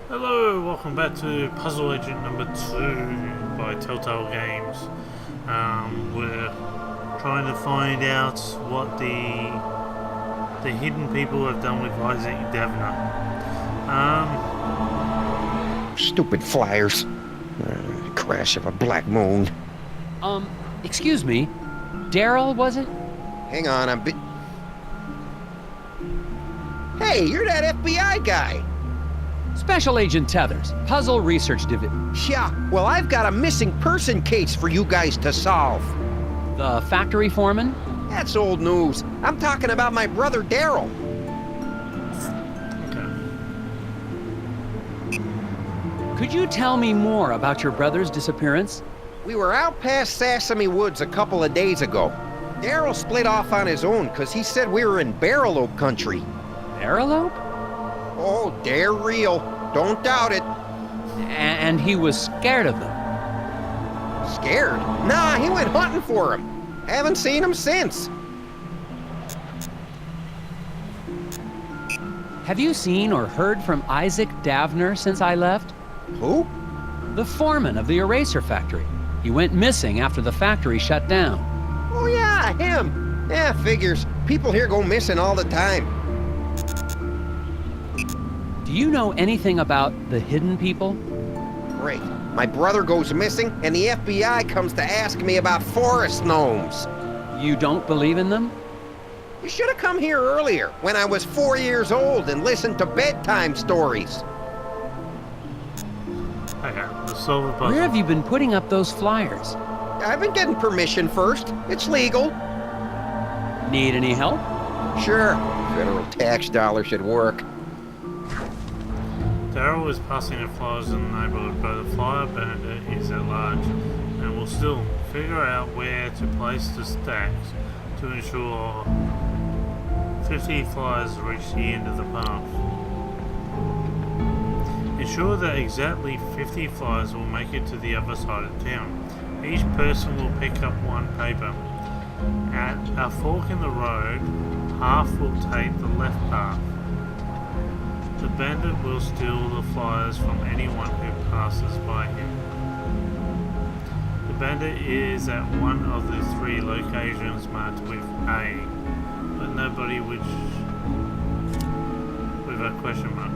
Hello, welcome back to Puzzle Agent number 2 by Telltale Games. We're trying to find out what the hidden people have done with Issac Davner. Stupid flyers. Crash of a black moon. Excuse me. Daryl, was it? Hang on, Hey, you're that FBI guy! Special Agent Tethers, Puzzle Research Division. Yeah, well, I've got a missing person case for you guys to solve. The factory foreman? That's old news. I'm talking about my brother Daryl. Okay. Could you tell me more about your brother's disappearance? We were out past Sesame Woods a couple of days ago. Daryl split off on his own because he said we were in Barrelope country. Barrelope? Oh, they're real. Don't doubt it. And he was scared of them. Scared? Nah, he went hunting for him. Haven't seen him since. Have you seen or heard from Issac Davner since I left? Who? The foreman of the eraser factory. He went missing after the factory shut down. Oh yeah, him. Yeah, figures. People here go missing all the time. Do you know anything about the hidden people? Great. My brother goes missing, and the FBI comes to ask me about forest gnomes. You don't believe in them? You should have come here earlier, when I was 4 years old, and listened to bedtime stories. Okay, let's solve the puzzle. Where have you been putting up those flyers? I've been getting permission first. It's legal. Need any help? Sure. Federal tax dollars should work. Daryl is passing the flyers in the neighborhood, but the flyer bandit is at large and will still figure out where to place the stacks to ensure 50 flyers reach the end of the path. Ensure that exactly 50 flyers will make it to the other side of town. Each person will pick up one paper. At a fork in the road, half will take the left path. The bandit will steal the flyers from anyone who passes by him. The bandit is at one of the 3 locations marked with A, but nobody with a question mark.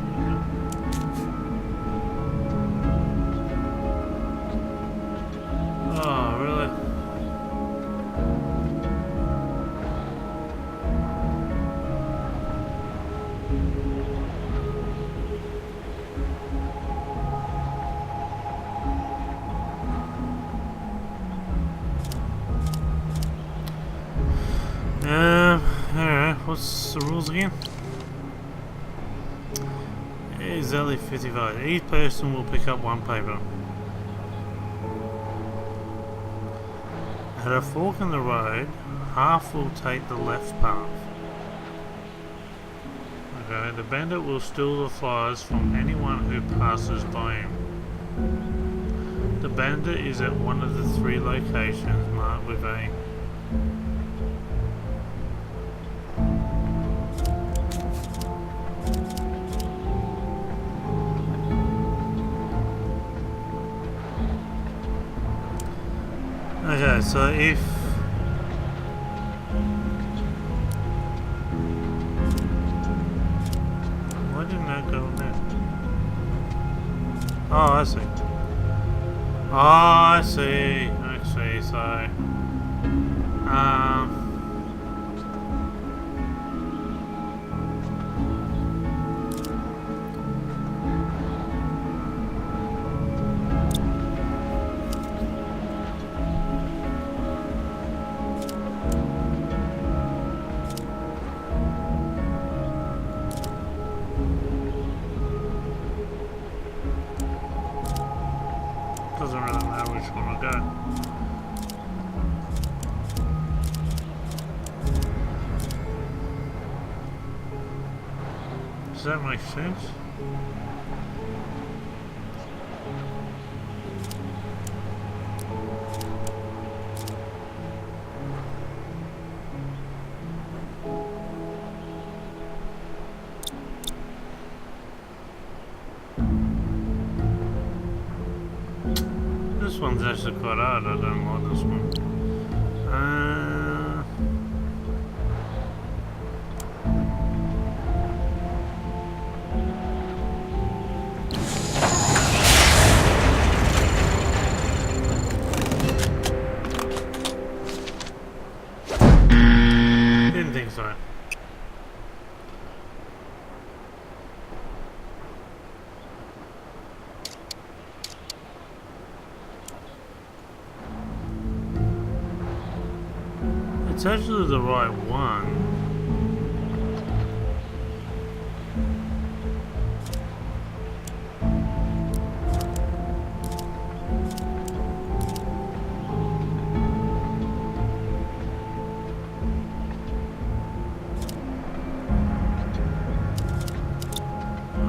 Oh, really? Alright, what's the rules again? Exactly 55. Each person will pick up one paper. At a fork in the road, half will take the left path. Okay, the bandit will steal the flyers from anyone who passes by him. The bandit is at one of the 3 locations marked with A. Okay, so if why didn't that go in there? Oh, I see. Oh, I see. So doesn't really matter which one I go. Does that make sense? This one's actually quite hard. I don't like this one. Didn't think so. It's actually the right one.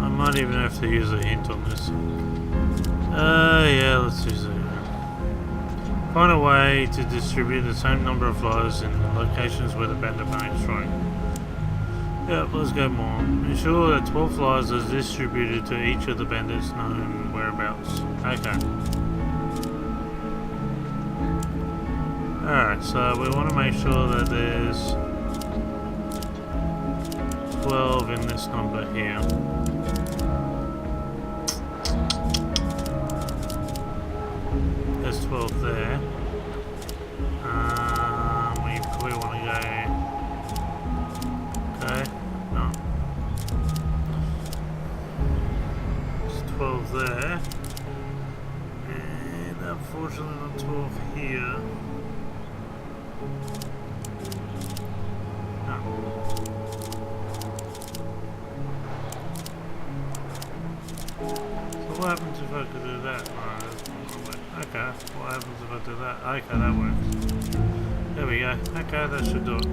I might even have to use a hint on this. Yeah, let's use it. Find a way to distribute the same number of flyers in locations where the bandit may strike. Yep, let's go more. Ensure that 12 flyers are distributed to each of the bandits' known whereabouts. Okay. Alright, so we want to make sure that there's 12 in this number here. There's 12 there. We probably want to go. Okay, no. There's 12 there. And unfortunately, not 12 here. No. So what happens if I could do that? No, that's not gonna work. Okay, what happens if I do that? Okay, that works. There we go. Okay, that should do it.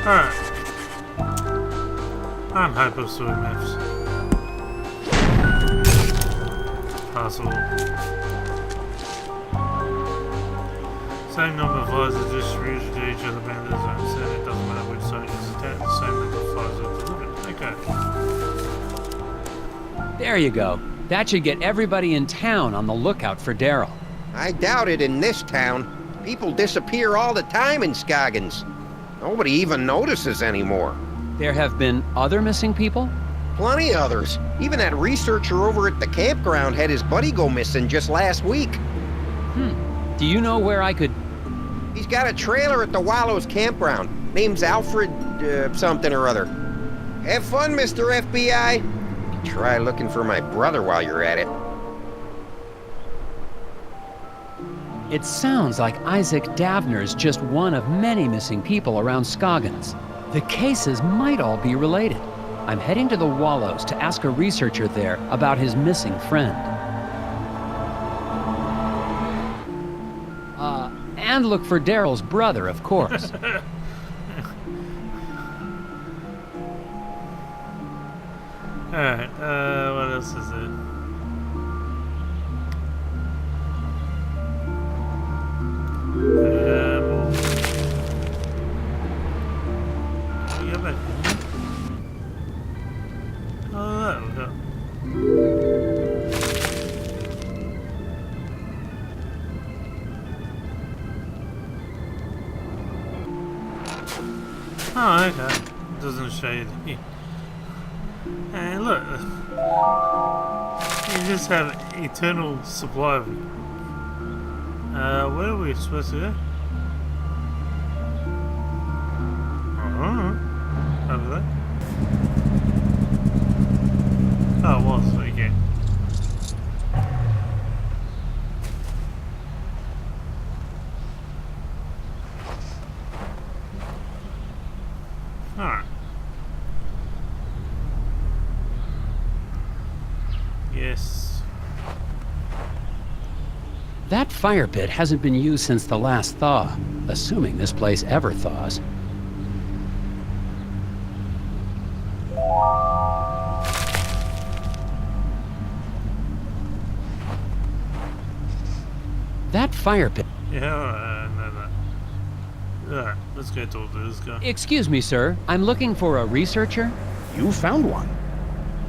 Alright. I'm hopeless with maths. Possible. Same number of flies are distributed to each of the bandits and said it doesn't matter which side is attacked, the same number of flies are delivered. Okay. There you go. That should get everybody in town on the lookout for Daryl. I doubt it in this town. People disappear all the time in Scoggins. Nobody even notices anymore. There have been other missing people? Plenty others. Even that researcher over at the campground had his buddy go missing just last week. Do you know where I could... He's got a trailer at the Wallows campground. Name's Alfred, something or other. Have fun, Mr. FBI. Try looking for my brother while you're at it. It sounds like Issac Davner's just one of many missing people around Scoggins. The cases might all be related. I'm heading to the Wallows to ask a researcher there about his missing friend. And look for Daryl's brother, of course. Alright, what else is there? Go back in. Oh, that we got. Oh, okay. Doesn't show you the... And look, you just have eternal supply of... where are we supposed to go? Over there? Oh, it was, okay. Alright. Yes. That fire pit hasn't been used since the last thaw, assuming this place ever thaws. That fire pit... Yeah, I know that. Alright, let's go talk to this guy. Excuse me, sir. I'm looking for a researcher. You found one.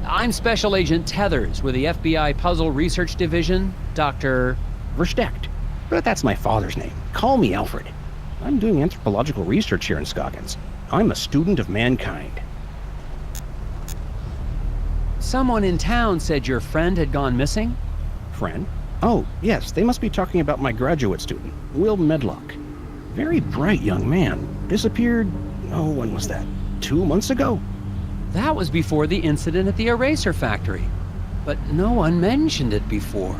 I'm Special Agent Tethers with the FBI Puzzle Research Division, Dr. Versteckt. But that's my father's name. Call me Alfred. I'm doing anthropological research here in Scoggins. I'm a student of mankind. Someone in town said your friend had gone missing? Friend? Oh, yes, they must be talking about my graduate student, Will Medlock. Very bright young man. Disappeared, when was that? 2 months ago? That was before the incident at the eraser factory. But no one mentioned it before.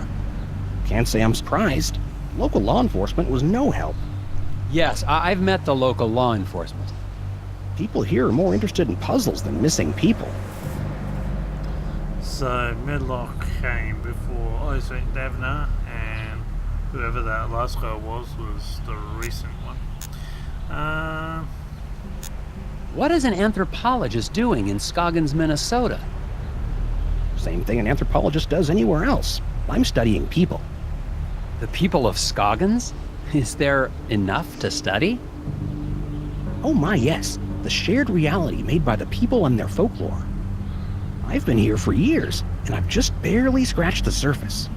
Can't say I'm surprised. Local law enforcement was no help. Yes, I've met the local law enforcement. People here are more interested in puzzles than missing people. So, Medlock came before Issac Davner, and whoever that last guy was the recent one. What is an anthropologist doing in Scoggins, Minnesota? Same thing an anthropologist does anywhere else. I'm studying people. The people of Scoggins? Is there enough to study? Oh my, yes. The shared reality made by the people and their folklore. I've been here for years, and I've just barely scratched the surface.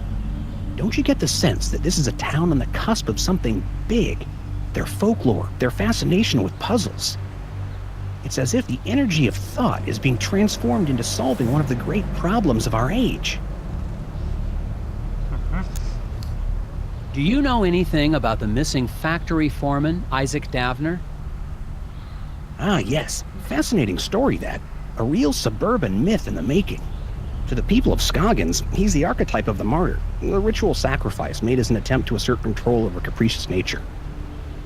Don't you get the sense that this is a town on the cusp of something big? Their folklore, their fascination with puzzles. It's as if the energy of thought is being transformed into solving one of the great problems of our age. Do you know anything about the missing factory foreman, Issac Davner? Ah, yes. Fascinating story, that. A real suburban myth in the making. To the people of Scoggins, he's the archetype of the martyr, the ritual sacrifice made as an attempt to assert control over capricious nature.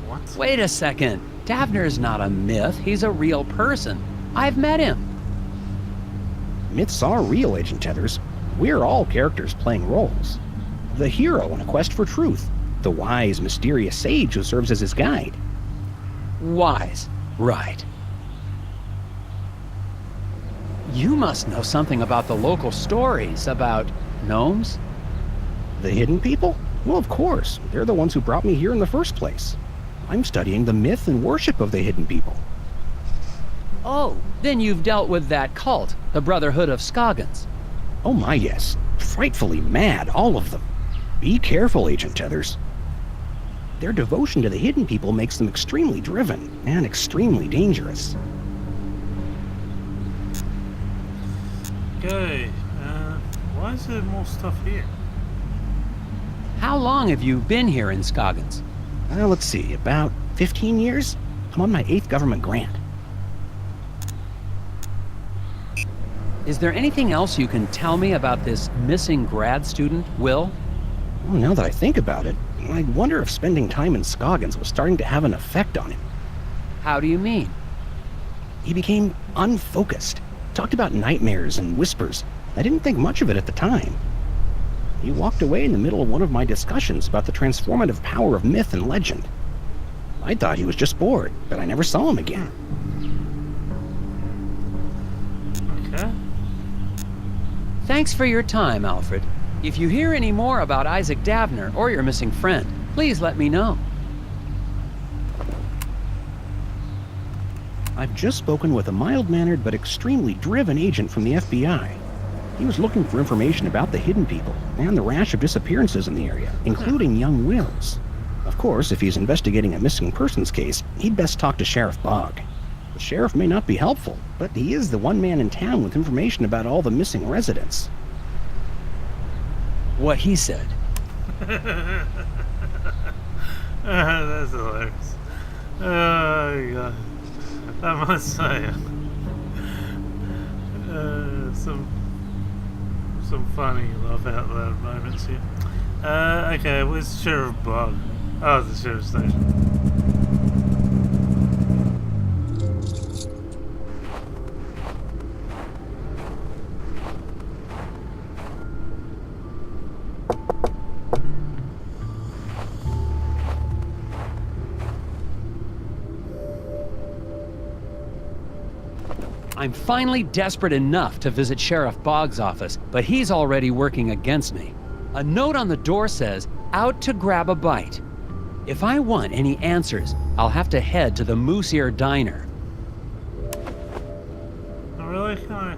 What? Wait a second. Davner's not a myth. He's a real person. I've met him. Myths are real, Agent Tethers. We're all characters playing roles. The hero in a quest for truth. The wise, mysterious sage who serves as his guide. Wise. Right. You must know something about the local stories about gnomes? The hidden people? Well, of course. They're the ones who brought me here in the first place. I'm studying the myth and worship of the hidden people. Oh, then you've dealt with that cult, the Brotherhood of Scoggins. Oh my, yes. Frightfully mad, all of them. Be careful, Agent Tethers. Their devotion to the hidden people makes them extremely driven and extremely dangerous. Okay, why is there more stuff here? How long have you been here in Scoggins? Let's see, about 15 years? I'm on my 8th government grant. Is there anything else you can tell me about this missing grad student, Will? Well, now that I think about it, I wonder if spending time in Scoggins was starting to have an effect on him. How do you mean? He became unfocused. Talked about nightmares and whispers. I didn't think much of it at the time. He walked away in the middle of one of my discussions about the transformative power of myth and legend. I thought he was just bored, but I never saw him again. Okay. Thanks for your time, Alfred. If you hear any more about Issac Davner or your missing friend, please let me know. I've just spoken with a mild-mannered but extremely driven agent from the FBI. He was looking for information about the hidden people and the rash of disappearances in the area, including young Will's. Of course, if he's investigating a missing persons case, he'd best talk to Sheriff Bogg. The sheriff may not be helpful, but he is the one man in town with information about all the missing residents. What he said. That's hilarious. Oh, God. I must say, some funny laugh out loud moments here. Okay, where's Sheriff Bogg? Oh, the sheriff station. I'm finally desperate enough to visit Sheriff Bogg's office, but he's already working against me. A note on the door says, "Out to grab a bite." If I want any answers, I'll have to head to the Moose Ear Diner. Oh, really? Can I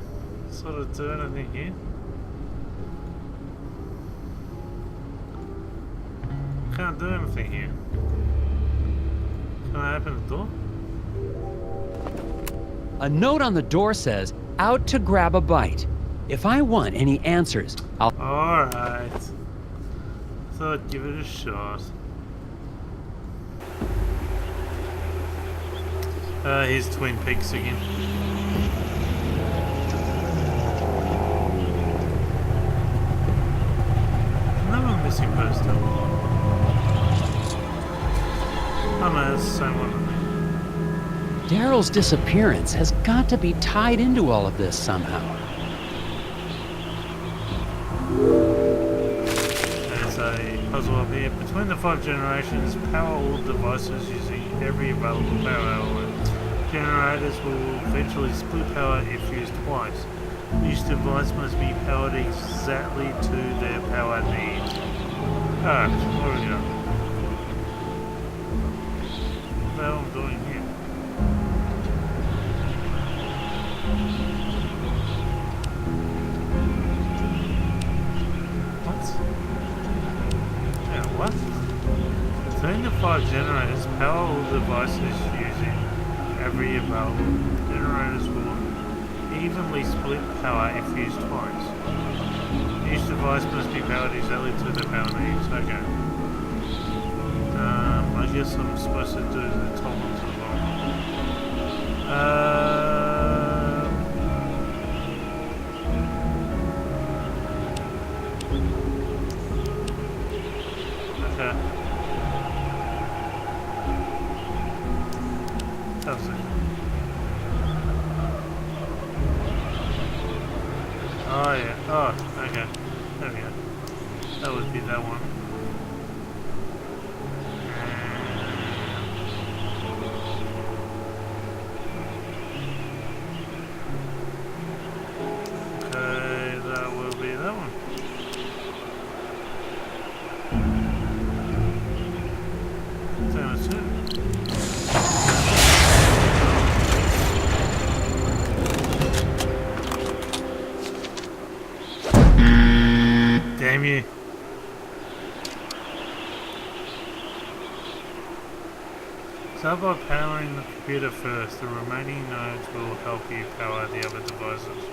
sort of do anything here? Can't do anything here. Can I open the door? A note on the door says, "Out to grab a bite." If I want any answers, I'll... Alright. Thought I'd give it a shot. Here's Twin Peaks again. Another missing poster. Oh no, that's the same one. Daryl's disappearance has got to be tied into all of this somehow. There's a puzzle up here. Between the 5 generations, power all devices using every available power element. Generators will eventually split power if used twice. Each device must be powered exactly to their power needs. Alright, what are we got? What the hell am I doing here? What? Yeah, what? Between the 5 generators, power all devices using every available. Generators will evenly split power if used twice. Each device must be powered exactly to their power needs. Okay. I guess I'm supposed to do the top one to the bottom. Okay. That was it. Oh yeah. Oh, okay. There we go. That would be that one. Okay, that will be that one. That was it. Damn you. Start by powering the computer first. The remaining nodes will help you power the other devices.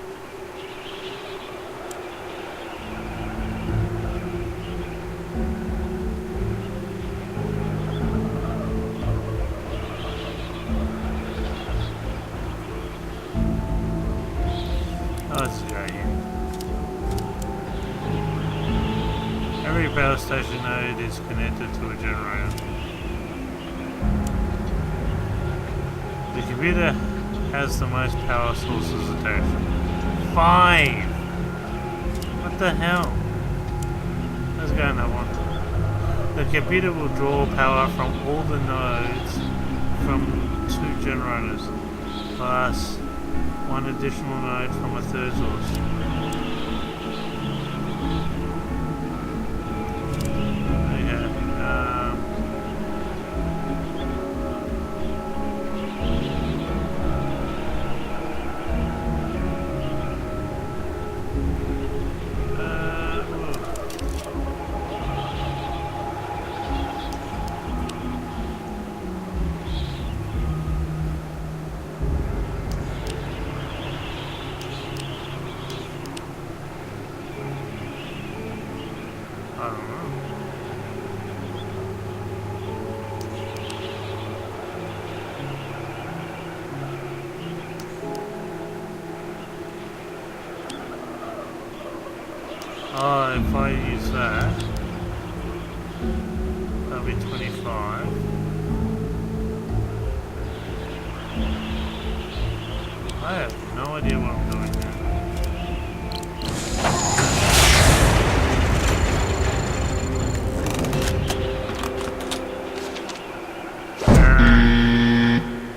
Oh, it's right here. Every power station node is connected to a generator. The computer has the most power sources attached. 5! What the hell? Let's go in that one. The computer will draw power from all the nodes from 2 generators, plus 1 additional node from a third source. I don't know. Oh, if I use that, that'll be 25. I have no idea what I'm doing here.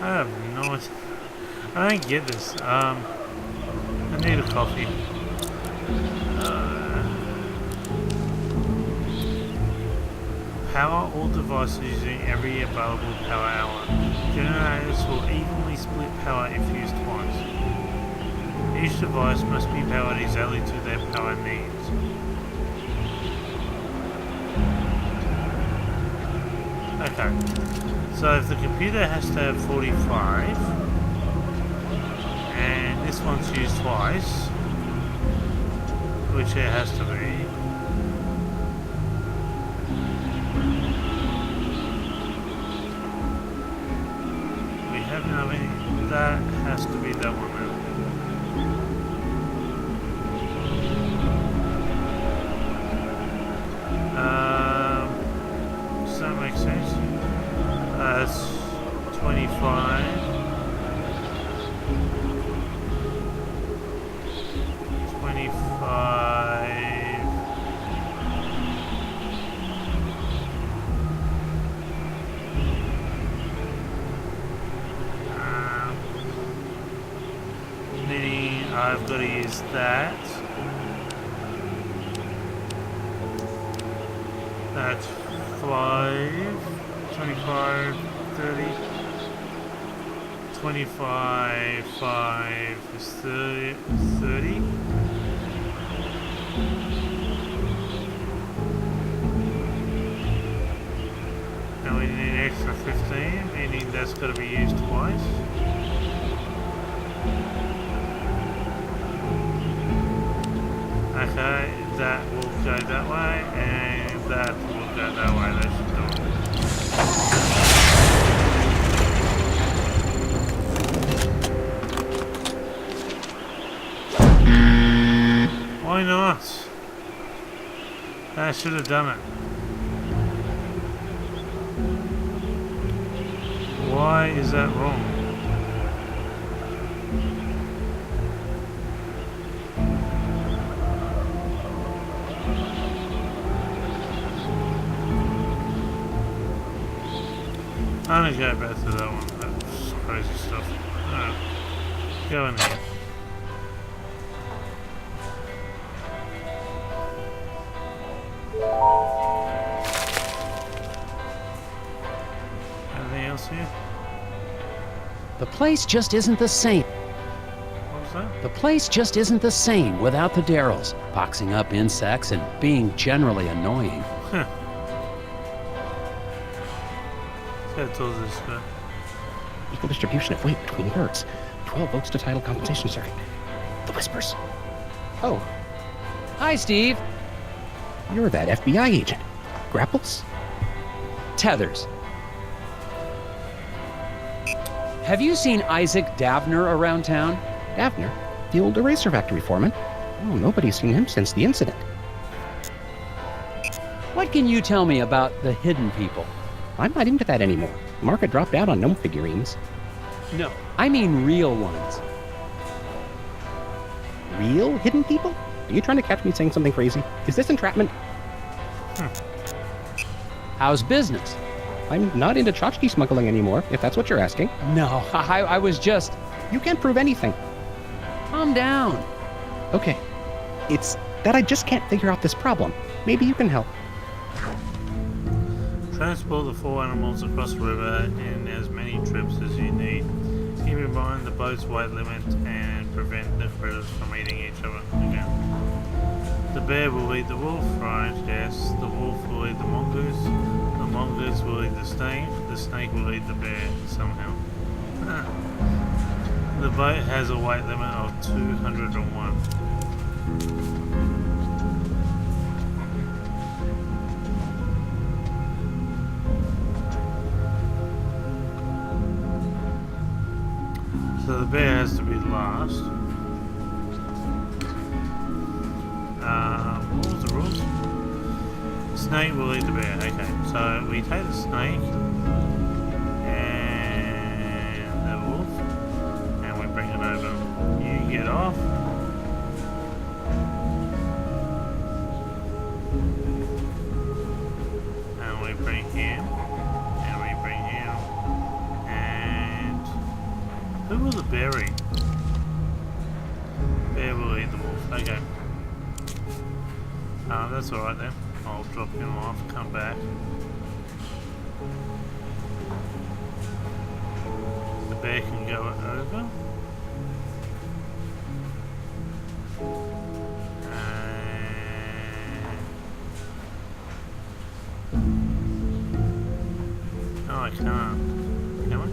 I have no idea. I don't get this. I need a coffee. Power all devices using every available power element. Generators will evenly split power if used twice. Each device must be powered exactly to their power needs. Okay, so if the computer has to have 45, and this one's used twice, which it has to be, we have nothing, that has to be that one now. Does that make sense? That's 25. 25. Meaning I've got to use that. That's 5, 25, 30, 25, 5 is 30, 30. And we need an extra 15, meaning that's got to be used twice. Okay, that will go that way, and that will go that way. That should do it. Why not? I should have done it. Why is that wrong? I'm gonna go back to that one. That's crazy stuff. Alright. Go in here. Anything else here? The place just isn't the same. What was that? The place just isn't the same without the Darrells, boxing up insects and being generally annoying. Huh. Let's go to this guy. Equal distribution of weight between birds. 12 votes to title compensation circuit. The whispers. Oh, Hi, Steve. you're that FBI agent. Grapples? Tethers. Have you seen Issac Davner around town? Davner? The old eraser factory foreman? Oh, nobody's seen him since the incident. What can you tell me about the hidden people? I'm not into that anymore. Market dropped out on gnome figurines. No, I mean real ones. Real hidden people? Are you trying to catch me saying something crazy? Is this entrapment? How's business? I'm not into tchotchke smuggling anymore, if that's what you're asking. No, I was just... You can't prove anything. Calm down. Okay. It's that I just can't figure out this problem. Maybe you can help. Transport the 4 animals across the river in as many trips as you need. Keep in mind the boat's weight limit and prevent the critters from eating each other again. The bear will eat the wolf, right? Yes. The wolf will eat the mongoose. The mongoose will eat the snake will eat the bear somehow. The boat has a weight limit of 201. So the bear has to be last. What was the rules? Snake will eat the bear. Okay, so we take the snake and the wolf, and we bring it over. You get off. And we bring him. And we bring him. And who will the bear eat? Bear will eat the wolf. Okay. That's alright then. I'll drop him off, come back. bear can go over. No, I can't. Can I?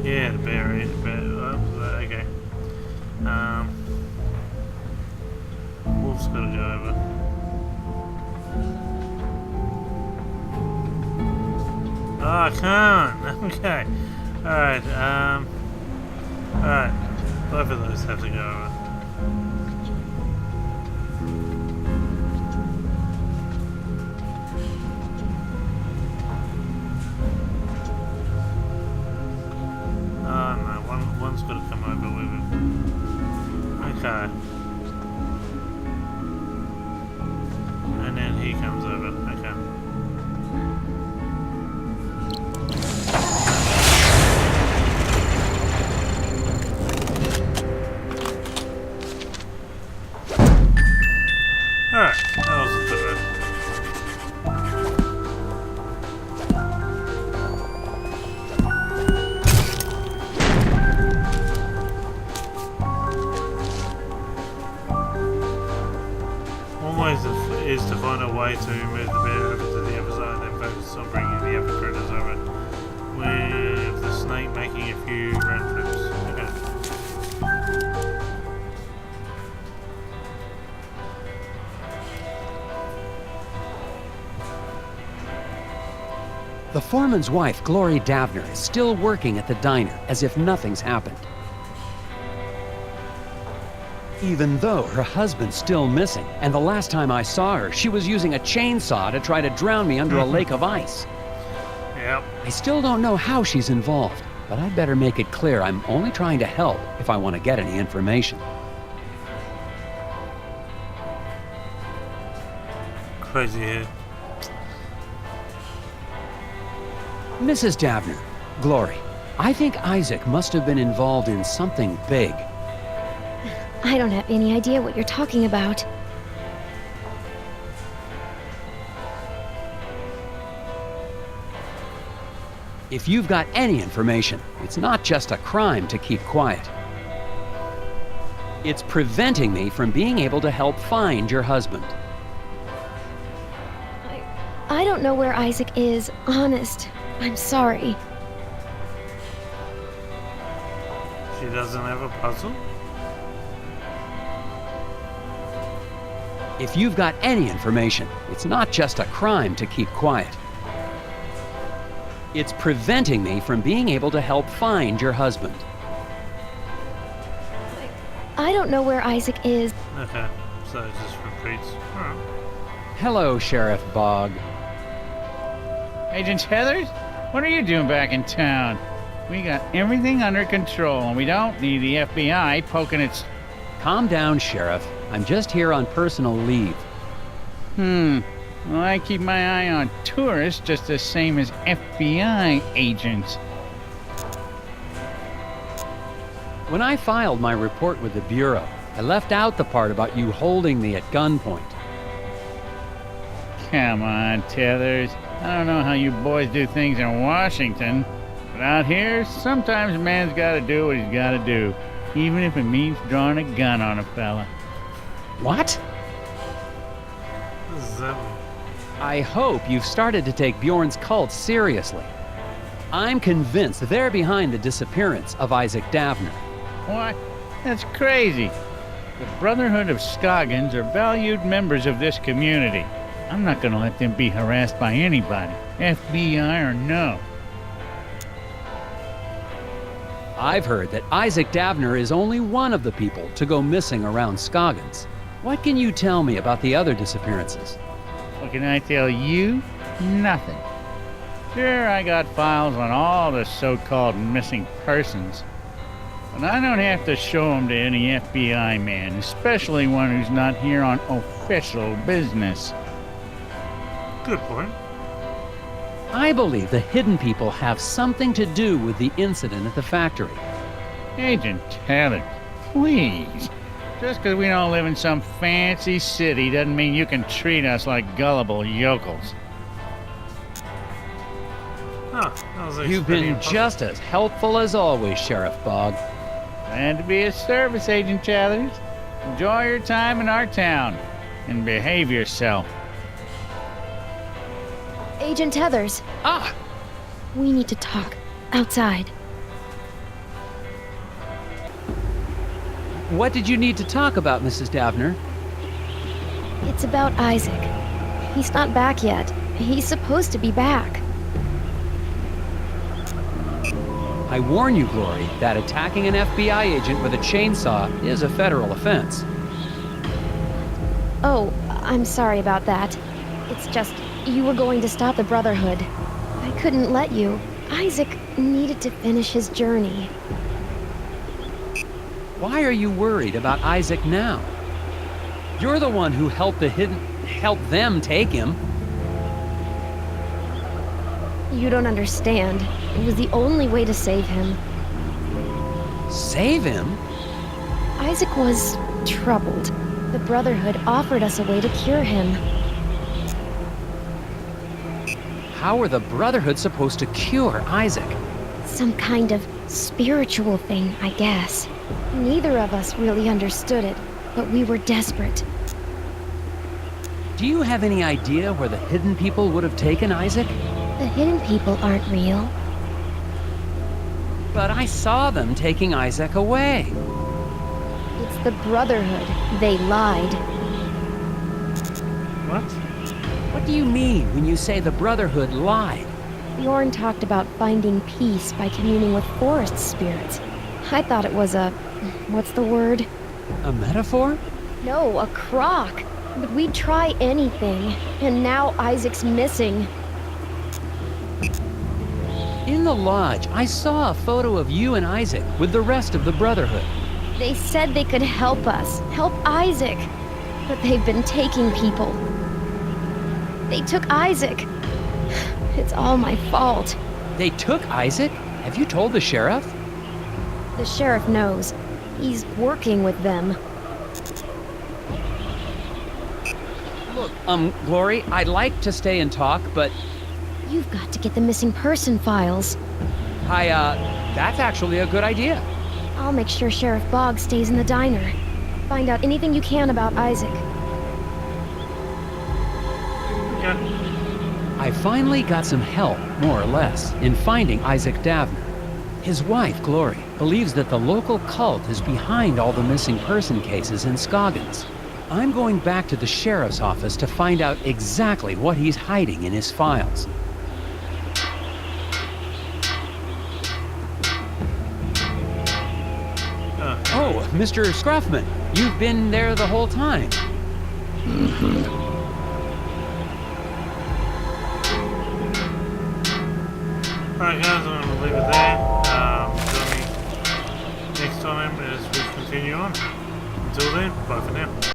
Yeah, the bear. Okay. Wolf's gotta go over. Oh, I can't. Okay. Alright, alright. Both of those have to go over. Oh no, one's got to come over with it. Okay. And then he comes over. Okay. Alright, that wasn't too bad. One way is to find a way to move the bear over to the other side and then focus on bringing the other critters over, with the snake making a few run trips. Okay. The foreman's wife, Glory Davner, is still working at the diner as if nothing's happened. Even though her husband's still missing, and the last time I saw her, she was using a chainsaw to try to drown me under a lake of ice. Yep. I still don't know how she's involved, but I'd better make it clear I'm only trying to help if I want to get any information. Crazy head. Mrs. Davner, Glory, I think Isaac must have been involved in something big. I don't have any idea what you're talking about. If you've got any information, it's not just a crime to keep quiet. It's preventing me from being able to help find your husband. I don't know where Isaac is, honest. I'm sorry. She doesn't have a puzzle? If you've got any information, it's not just a crime to keep quiet. It's preventing me from being able to help find your husband. I don't know where Isaac is. Okay, so it just repeats. Alright. Hello, Sheriff Bogg. Agent Heathers, what are you doing back in town? We got everything under control, and we don't need the FBI poking its... Calm down, Sheriff. I'm just here on personal leave. Well, I keep my eye on tourists just the same as FBI agents. When I filed my report with the Bureau, I left out the part about you holding me at gunpoint. Come on, Tethers. I don't know how you boys do things in Washington, but out here, sometimes a man's gotta do what he's gotta do, even if it means drawing a gun on a fella. What? What does that mean? I hope you've started to take Bjorn's cult seriously. I'm convinced they're behind the disappearance of Isaac Davner. What? That's crazy. The Brotherhood of Scoggins are valued members of this community. I'm not gonna let them be harassed by anybody, FBI or no. I've heard that Isaac Davner is only one of the people to go missing around Scoggins. What can you tell me about the other disappearances? What can I tell you? Nothing. Sure, I got files on all the so-called missing persons, but I don't have to show them to any FBI man, especially one who's not here on official business. Good point. I believe the hidden people have something to do with the incident at the factory. Agent Taylor, please. Just because we don't live in some fancy city doesn't mean you can treat us like gullible yokels. Huh. I was You've expecting been a just as helpful as always, Sheriff Bogg. Glad to be a service, Agent Chathers. Enjoy your time in our town and behave yourself. Agent Tethers, Ah! we need to talk. Outside. What did you need to talk about, Mrs. Davner? It's about Isaac. He's not back yet. He's supposed to be back. I warn you, Glory, that attacking an FBI agent with a chainsaw is a federal offense. Oh, I'm sorry about that. It's just, you were going to stop the Brotherhood. I couldn't let you. Isaac needed to finish his journey. Why are you worried about Isaac now? You're the one who helped them take him. You don't understand. It was the only way to save him. Save him? Isaac was troubled. The Brotherhood offered us a way to cure him. How are the Brotherhood supposed to cure Isaac? Some kind of spiritual thing, I guess. Neither of us really understood it, but we were desperate. Do you have any idea where the hidden people would have taken Isaac? The hidden people aren't real. But I saw them taking Isaac away. It's the Brotherhood. They lied. What? What do you mean when you say the Brotherhood lied? Bjorn talked about finding peace by communing with forest spirits. I thought it was a... what's the word? A metaphor? No, a crock. But we'd try anything. And now Isaac's missing. In the lodge, I saw a photo of you and Isaac with the rest of the Brotherhood. They said they could help us. Help Isaac. But they've been taking people. They took Isaac. It's all my fault. They took Isaac? Have you told the sheriff? The sheriff knows. He's working with them. Look, Glory, I'd like to stay and talk, but You've got to get the missing person files. that's actually a good idea. I'll make sure Sheriff Bogg stays in the diner. Find out anything you can about Isaac. Okay. I finally got some help, more or less, in finding Isaac Davner. His wife, Glory, believes that the local cult is behind all the missing person cases in Scoggins. I'm going back to the sheriff's office to find out exactly what he's hiding in his files. Oh, Mr. Scruffman, you've been there the whole time. Alright guys, I'm going to leave it there. Join me next time as we continue on. Until then, bye for now.